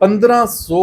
1500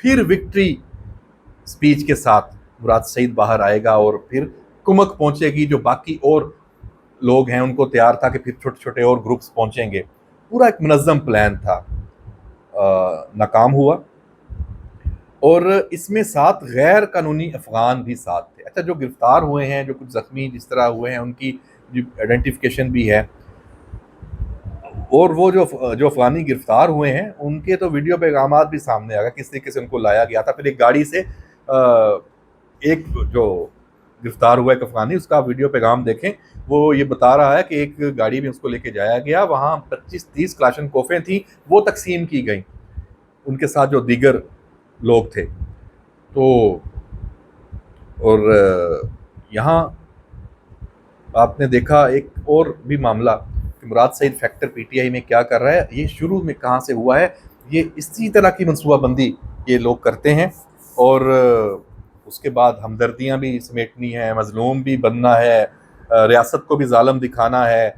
پھر victory speech کے ساتھ مراد سعید باہر آئے گا اور پھر کمک پہنچے گی، جو باقی اور لوگ ہیں ان کو تیار تھا کہ پھر چھوٹے چھوٹے اور گروپس پہنچیں گے. پورا ایک منظم پلان تھا، ناکام ہوا. اور اس میں ساتھ غیر قانونی افغان بھی ساتھ تھے. اچھا، جو گرفتار ہوئے ہیں، جو کچھ زخمی جس طرح ہوئے ہیں، ان کی آئیڈینٹیفیکیشن بھی ہے. اور وہ جو افغانی گرفتار ہوئے ہیں ان کے تو ویڈیو پیغامات بھی سامنے آ گیا کس طریقے سے ان کو لایا گیا تھا. پھر ایک گاڑی سے ایک جو گرفتار ہوا ایک افغانی، اس کا ویڈیو پیغام دیکھیں، وہ یہ بتا رہا ہے کہ ایک گاڑی میں اس کو لے کے جایا گیا، وہاں 25-30 کلاشنکوفیں تھیں، وہ تقسیم کی گئیں ان کے ساتھ جو دیگر لوگ تھے. تو اور یہاں آپ نے دیکھا ایک اور بھی معاملہ کہ مراد سعید فیکٹر پی ٹی آئی میں کیا کر رہا ہے. یہ شروع میں کہاں سے ہوا ہے؟ یہ اسی طرح کی منصوبہ بندی یہ لوگ کرتے ہیں، اور اس کے بعد ہمدردیاں بھی سمیٹنی ہیں، مظلوم بھی بننا ہے، ریاست کو بھی ظالم دکھانا ہے،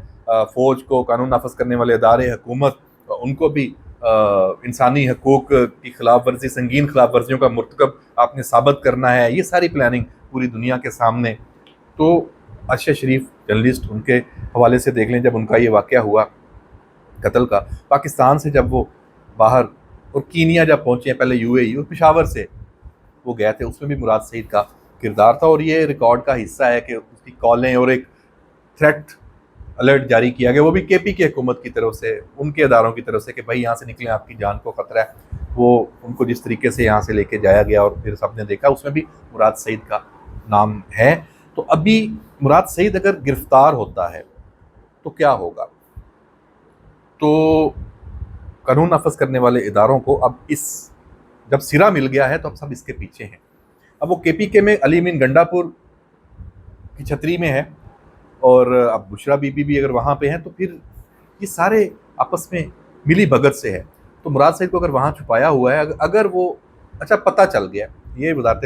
فوج کو، قانون نافذ کرنے والے ادارے حکومت ان کو بھی انسانی حقوق کی خلاف ورزی، سنگین خلاف ورزیوں کا مرتکب آپ نے ثابت کرنا ہے. یہ ساری پلاننگ پوری دنیا کے سامنے. تو ارشد شریف جرنلسٹ، ان کے حوالے سے دیکھ لیں، جب ان کا یہ واقعہ ہوا قتل کا، پاکستان سے جب وہ باہر اور کینیا جب پہنچے، پہلے یو اے ای اور پشاور سے وہ گئے تھے، اس میں بھی مراد سعید کا کردار تھا. اور یہ ریکارڈ کا حصہ ہے کہ اس کی کالیں اور ایک تھریٹ الرٹ جاری کیا گیا، وہ بھی کے پی کی حکومت کی طرف سے، ان کے اداروں کی طرف سے، کہ بھائی یہاں سے نکلیں، آپ کی جان کو خطرہ ہے. وہ ان کو جس طریقے سے یہاں سے لے کے جایا گیا اور پھر سب نے دیکھا، اس میں بھی مراد سعید کا نام ہے. تو ابھی مراد سعید اگر گرفتار ہوتا ہے تو کیا ہوگا؟ تو قانون نافذ کرنے والے اداروں کو اب جب سرا مل گیا ہے تو اب سب اس کے پیچھے ہیں. اب وہ کے پی کے میں علی امین گنڈا پور کی چھتری میں ہے، اور اب بشرا بی بی بھی اگر وہاں پہ ہیں، تو پھر یہ سارے آپس میں ملی بھگت سے ہے. تو مراد سعید کو اگر وہاں چھپایا ہوا ہے، اگر وہ اچھا پتہ چل گیا، یہ وزارت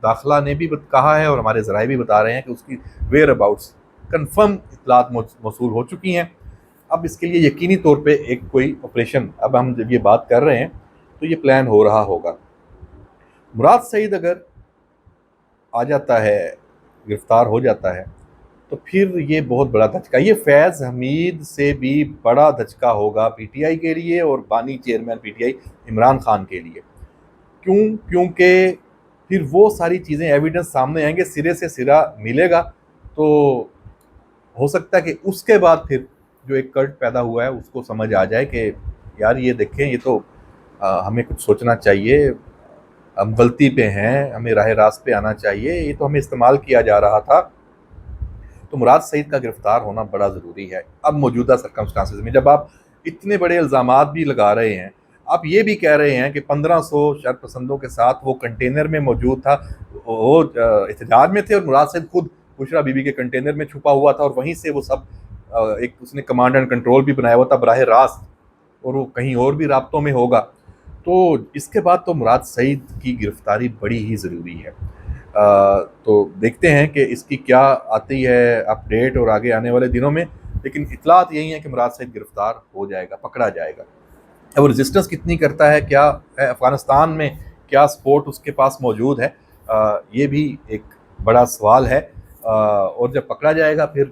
داخلہ نے بھی کہا ہے اور ہمارے ذرائع بھی بتا رہے ہیں کہ اس کی ویئر اباؤٹس کنفرم اطلاعات موصول ہو چکی ہیں. اب اس کے لیے یقینی طور پہ ایک کوئی آپریشن، اب ہم جب یہ بات کر رہے ہیں تو یہ پلان ہو رہا ہوگا. مراد سعید اگر آ جاتا ہے، گرفتار ہو جاتا ہے، تو پھر یہ بہت بڑا دھچکا، یہ فیض حمید سے بھی بڑا دھچکا ہوگا پی ٹی آئی کے لیے اور بانی chairman P T I Imran Khan کے لیے. کیونکہ پھر وہ ساری چیزیں ایویڈنس سامنے آئیں گے، سرے سے سرا ملے گا. تو ہو سکتا ہے کہ اس کے بعد پھر جو ایک کلٹ پیدا ہوا ہے اس کو سمجھ آ جائے کہ یار یہ دیکھیں، یہ تو ہمیں کچھ سوچنا چاہیے، ہم غلطی پہ ہیں، ہمیں راہ راست پہ آنا چاہیے، یہ تو ہمیں استعمال کیا جا رہا تھا. تو مراد سعید کا گرفتار ہونا بڑا ضروری ہے اب موجودہ سرکمسٹانسز میں، جب آپ اتنے بڑے الزامات بھی لگا رہے ہیں. آپ یہ بھی کہہ رہے ہیں کہ 1500 شر پسندوں کے ساتھ وہ کنٹینر میں موجود تھا، وہ احتجاج میں تھے، اور مراد سعید خود بشرا بی بی کے کنٹینر میں چھپا ہوا تھا، اور وہیں سے وہ سب ایک اس نے کمانڈ اینڈ کنٹرول بھی بنایا ہوا تھا براہ راست، اور وہ کہیں اور بھی رابطوں میں ہوگا. تو اس کے بعد تو مراد سعید کی گرفتاری بڑی ہی ضروری ہے. تو دیکھتے ہیں کہ اس کی کیا آتی ہے اپڈیٹ اور آگے آنے والے دنوں میں. لیکن اطلاعات یہی ہیں کہ مراد سعید گرفتار ہو جائے گا، پکڑا جائے گا. اب ریزسٹنس کتنی کرتا ہے، کیا ہے افغانستان میں، کیا سپورٹ اس کے پاس موجود ہے، یہ بھی ایک بڑا سوال ہے. اور جب پکڑا جائے گا، پھر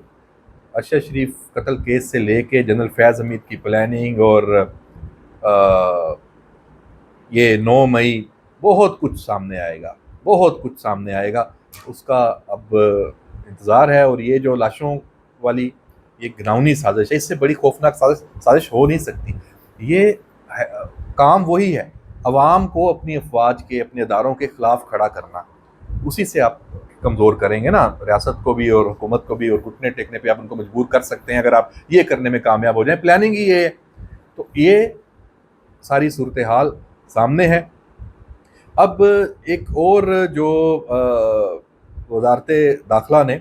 ارشد شریف قتل کیس سے لے کے جنرل فیض حمید کی پلاننگ اور یہ 9 مئی بہت کچھ سامنے آئے گا، بہت کچھ سامنے آئے گا. اس کا اب انتظار ہے. اور یہ جو لاشوں والی یہ گھناؤنی سازش ہے، اس سے بڑی خوفناک سازش ہو نہیں سکتی. یہ کام وہی ہے، عوام کو اپنی افواج کے، اپنے اداروں کے خلاف کھڑا کرنا. اسی سے آپ کمزور کریں گے نا ریاست کو بھی اور حکومت کو بھی، اور گھٹنے ٹیکنے پہ آپ ان کو مجبور کر سکتے ہیں اگر آپ یہ کرنے میں کامیاب ہو جائیں. پلاننگ ہی یہ ہے. تو یہ ساری صورتحال سامنے ہے. اب ایک اور جو وزارت داخلہ نے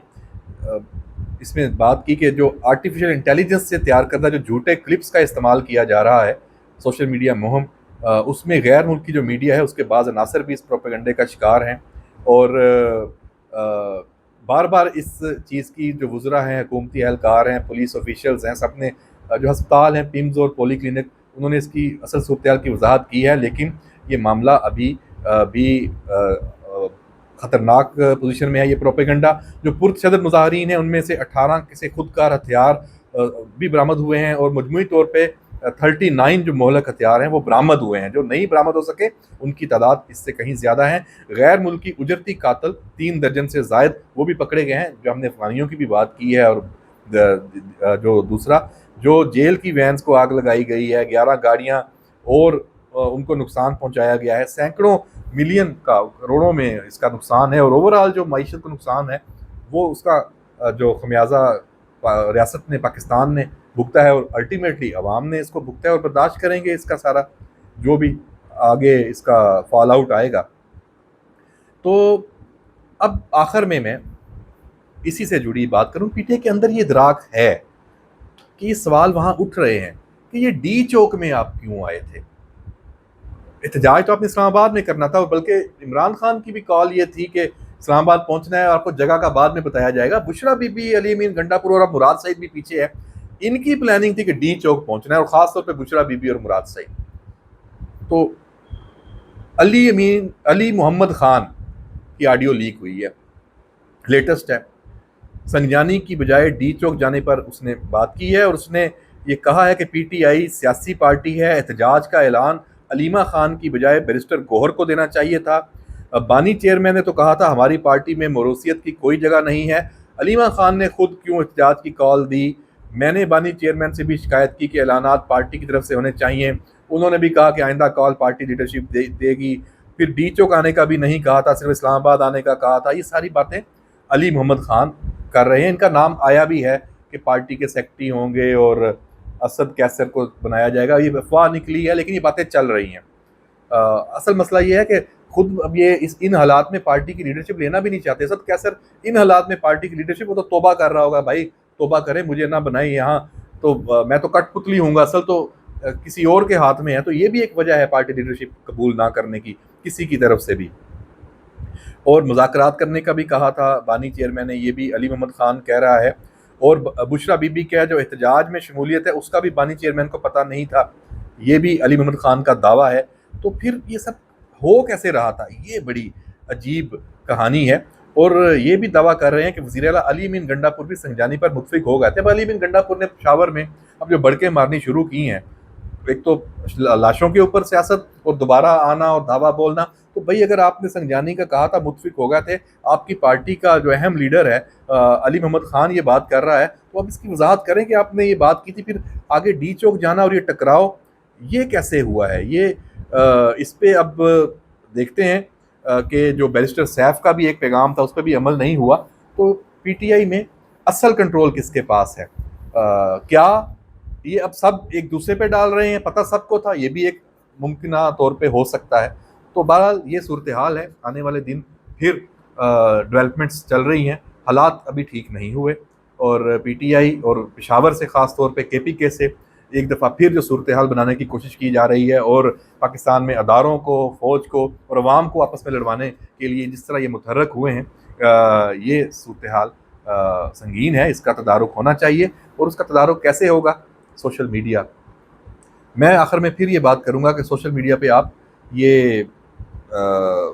اس میں بات کی کہ جو آرٹیفیشل انٹیلیجنس سے تیار کردہ جو جھوٹے کلپس کا استعمال کیا جا رہا ہے سوشل میڈیا مہم، اس میں غیر ملکی جو میڈیا ہے اس کے بعض عناصر بھی اس پروپیگنڈے کا شکار ہیں. اور بار بار اس چیز کی جو وزراء ہیں، حکومتی اہلکار ہیں، پولیس آفیشلز ہیں، سب نے، جو ہسپتال ہیں، پیمز اور پولی کلینک، انہوں نے اس کی اصل صورتحال کی وضاحت کی ہے. لیکن یہ معاملہ ابھی بھی خطرناک پوزیشن میں ہے یہ پروپیگنڈا. جو پرتشدد مظاہرین ہیں ان میں سے 18 کسی خودکار ہتھیار بھی برآمد ہوئے ہیں, اور مجموعی طور پہ 39 جو مہلک ہتھیار ہیں وہ برآمد ہوئے ہیں. جو نہیں برآمد ہو سکے ان کی تعداد اس سے کہیں زیادہ ہیں. غیر ملکی اجرتی قاتل 3 درجن سے زائد وہ بھی پکڑے گئے ہیں, جو ہم نے افغانیوں کی بھی بات کی ہے. اور جو دوسرا جو جیل کی وینز کو آگ لگائی گئی ہے, 11 گاڑیاں اور ان کو نقصان پہنچایا گیا ہے, سینکڑوں ملین کا کروڑوں میں اس کا نقصان ہے, اور اوورآل جو معیشت کو نقصان ہے وہ اس کا جو خمیازہ ریاست نے, پاکستان نے بھگتا ہے, اور الٹیمیٹلی عوام نے اس کو بھگتا ہے, اور برداشت کریں گے اس کا سارا جو بھی آگے اس کا فال آؤٹ آئے گا. تو اب آخر میں اسی سے جڑی بات کروں. پی ٹی آئی کے اندر یہ ادراک ہے کہ یہ سوال وہاں اٹھ رہے ہیں کہ یہ ڈی چوک میں آپ کیوں آئے تھے. احتجاج تو آپ نے اسلام آباد میں کرنا تھا, بلکہ عمران خان کی بھی کال یہ تھی کہ اسلام آباد پہنچنا ہے, آپ کو جگہ کا بعد میں بتایا جائے گا. بشرا بی بی, علی امین گنڈا پور اور اب مراد سعید بھی پیچھے ہے. ان کی پلاننگ تھی کہ ڈی چوک پہنچنا ہے, اور خاص طور پہ بشرا بی بی اور مراد سعید. تو علی محمد خان کی آڈیو لیک ہوئی ہے, لیٹسٹ ہے. سنجانی کی بجائے ڈی چوک جانے پر اس نے بات کی ہے, اور اس نے یہ کہا ہے کہ پی ٹی آئی سیاسی پارٹی ہے. احتجاج کا اعلان علیمہ خان کی بجائے بیرسٹر گوہر کو دینا چاہیے تھا. بانی چیئرمین نے تو کہا تھا ہماری پارٹی میں موروثیت کی کوئی جگہ نہیں ہے. علیمہ خان نے خود کیوں احتجاج کی کال دی. میں نے بانی چیئرمین سے بھی شکایت کی کہ اعلانات پارٹی کی طرف سے ہونے چاہیے. انہوں نے بھی کہا کہ آئندہ کال پارٹی لیڈرشپ دے گی. پھر ڈی چوک آنے کا بھی نہیں کہا تھا, صرف اسلام آباد آنے کا کہا تھا. یہ ساری باتیں علی محمد خان کر رہے ہیں. ان کا نام آیا بھی ہے کہ پارٹی کے سیکرٹری ہوں گے اور اسد کیسر کو بنایا جائے گا. یہ افواہ نکلی ہے, لیکن یہ باتیں چل رہی ہیں. اصل مسئلہ یہ ہے کہ خود اب یہ ان حالات میں پارٹی کی لیڈرشپ لینا بھی نہیں چاہتے. اسد کیسر ان حالات میں پارٹی کی لیڈرشپ, وہ تو توبہ کر رہا ہوگا, بھائی توبہ کریں, مجھے نہ بنائیں یہاں, تو میں تو کٹ پتلی ہوں گا, اصل تو کسی اور کے ہاتھ میں ہے. تو یہ بھی ایک وجہ ہے پارٹی لیڈرشپ قبول نہ کرنے کی کسی کی طرف سے بھی. اور مذاکرات کرنے کا بھی کہا تھا بانی چیئرمین نے, یہ بھی علی محمد خان کہہ رہا ہے. اور بشرا بی بی کا جو احتجاج میں شمولیت ہے اس کا بھی بانی چیئرمین کو پتہ نہیں تھا, یہ بھی علی محمد خان کا دعویٰ ہے. تو پھر یہ سب ہو کیسے رہا تھا, یہ بڑی عجیب کہانی ہے. اور یہ بھی دعویٰ کر رہے ہیں کہ وزیر اعلیٰ علی امین گنڈا پور بھی سنجانی پر متفق ہو گئے تھے. اب علی امین گنڈا پور نے پشاور میں اب جو بڑکیں مارنی شروع کی ہیں, ایک تو لاشوں کے اوپر سیاست اور دوبارہ آنا اور دعویٰ بولنا. تو بھائی اگر آپ نے سنجانی کا کہا تھا, متفق ہو گئے تھے, آپ کی پارٹی کا جو اہم لیڈر ہے علی محمد خان یہ بات کر رہا ہے, تو اب اس کی وضاحت کریں کہ آپ نے یہ بات کی تھی, پھر آگے ڈی چوک جانا اور یہ ٹکراؤ یہ کیسے ہوا ہے. یہ اس پہ اب دیکھتے ہیں کہ جو بیرسٹر سیف کا بھی ایک پیغام تھا اس پہ بھی عمل نہیں ہوا. تو پی ٹی آئی میں اصل کنٹرول کس کے پاس ہے؟ کیا یہ اب سب ایک دوسرے پہ ڈال رہے ہیں, پتہ سب کو تھا, یہ بھی ایک ممکنہ طور پہ ہو سکتا ہے. تو بہرحال یہ صورتحال ہے. آنے والے دن پھر ڈیولپمنٹس چل رہی ہیں, حالات ابھی ٹھیک نہیں ہوئے, اور پی ٹی آئی اور پشاور سے خاص طور پہ کے پی کے سے ایک دفعہ پھر جو صورتحال بنانے کی کوشش کی جا رہی ہے, اور پاکستان میں اداروں کو, فوج کو اور عوام کو آپس میں لڑوانے کے لیے جس طرح یہ متحرک ہوئے ہیں, یہ صورتحال سنگین ہے. اس کا تدارک ہونا چاہیے, اور اس کا تدارک کیسے ہوگا؟ Social media. میں آخر میں پھر یہ بات کروں گا کہ سوشل میڈیا پہ آپ یہ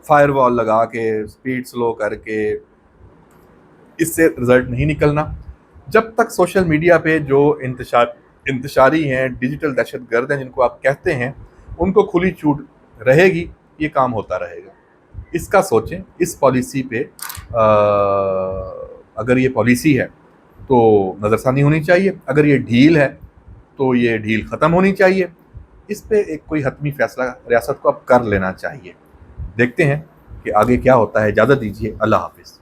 فائر وال لگا کے, سپیڈ سلو کر کے, اس سے رزلٹ نہیں نکلنا. جب تک سوشل میڈیا پہ جو انتشاری ہیں, ڈیجیٹل دہشت گرد ہیں جن کو آپ کہتے ہیں, ان کو کھلی چھوٹ رہے گی, یہ کام ہوتا رہے گا. اس کا سوچیں. اس پالیسی پہ اگر یہ پالیسی ہے تو نظر ثانی ہونی چاہیے, اگر یہ ڈھیل ہے تو یہ ڈھیل ختم ہونی چاہیے. اس پہ ایک کوئی حتمی فیصلہ ریاست کو اب کر لینا چاہیے. دیکھتے ہیں کہ آگے کیا ہوتا ہے. اجازت دیجیے, اللہ حافظ.